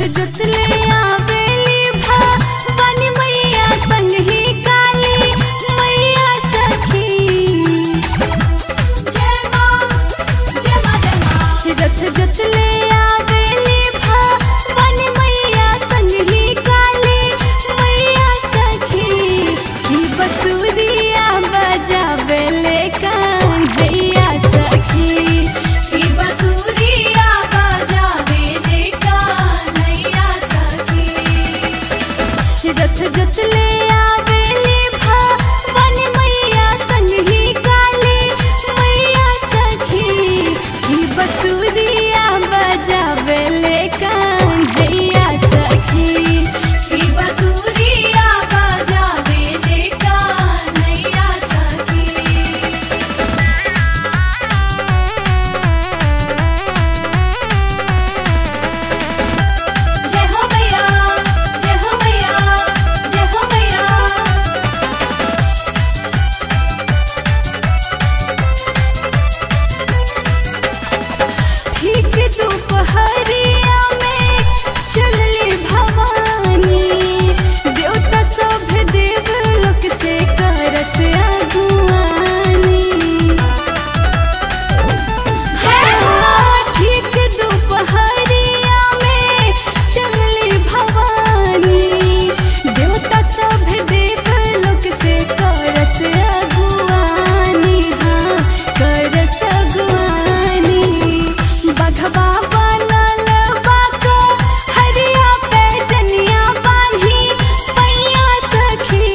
जुतले आवेली भवानी मैया संगी काली मैया सखी। जय मां जय मां जय मां। रथ जुतले आवेली भवानी मैया संगी काली मैया सखी। की बसुरिया बजावेले कान्हैया सखी। की बसुरिया बजावेले कान्हैया सखी। रथ जुतले आवेली भवानी मैया संगी काली मैया सखी। की बसुरिया बजावेले कान्हैया सखी। की बसुरिया बजावेले कान्हैया सखी। जय हो मैया जय हो मैया जय हो मैया। ठीक दोपहरिया में चलली भवानी। देवता सब देवलोक से करस अगुवानी। ठीक दोपहरिया में चलली भवानी। देवता सब देवलोक से करस अगुवानी। हाँ करस अगुवानी। बघवा बनल बाको हरिया पे जनिया बान्ही पैया सखी।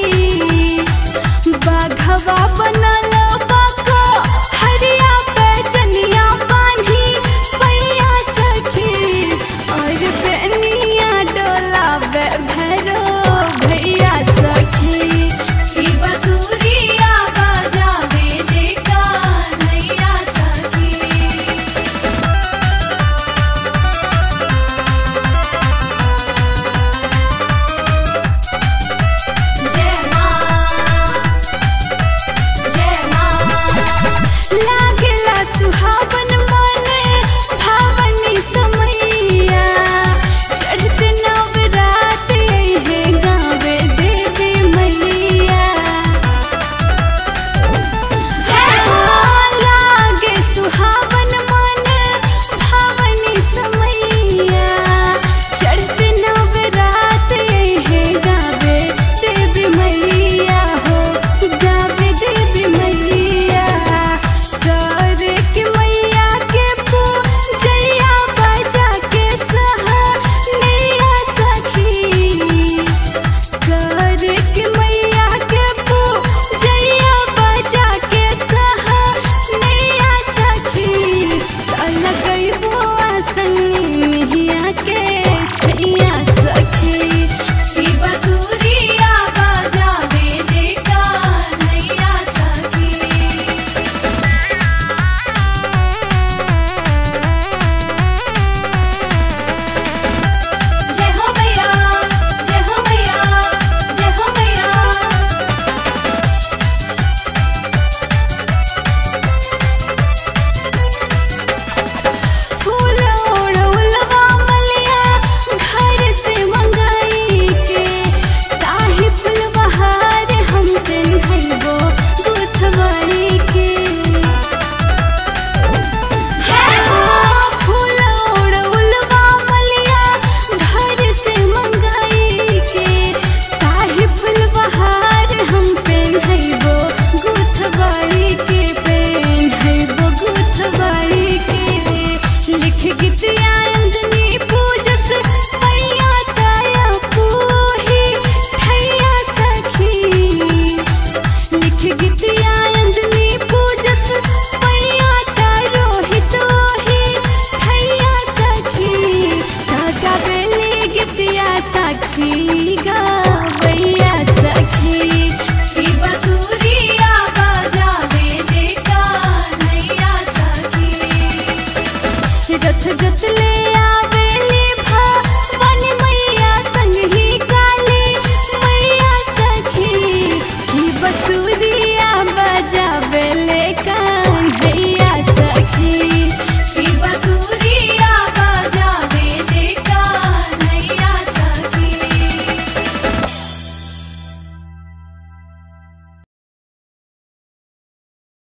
बघवा बनल बाको हरिया पे जनिया बान्ही पैया सखी। और बेनिया डोलावे भैरो भैया सखी। की बसुरिया बजावेले कान्हैया सखी। जय मां जय मां। लागेला सुहावन मने भावनी समैया। चढ़ते नवरात अइहे गावे देवी मैया। लागे सुहावन मने भावनी समैया। चढ़ते नवरात अइहे गावे देवी मैया हो गावे देवी मैया। करे के मैया के पूजैया बजा के सहनैया सखी। करे के मैया के पूजैया बजा के सहनैया सखी। लगैबो आसनी मिहिया के छैया सखी। की बसुरिया बजावेले कान्हैया सखी। जय हो मैया जय हो मैया जय हो मैया। फूल ओढ़ौलवा मलिया घर से मंगाई के। ताही फुलबहार हम पेन्हैबो गुथवाई के। फूल ओढ़ौलवा मलिया घर से मंगाई के। ताही फुलबहार हम पेन्हैबो गुथवाई के। पेन्हैबो गुथवाई के। लिख गीतिया अंजनी पूजस पैया ताया पूही ठैया सखी। लिख गीतिया अंजनी पूजस पैया तारो हितोही ठैया सखी। गावेली गीतिया साक्षी गावैया सखी। की बसुरिया बजावेले कान्हैया सखी। रथ जुतले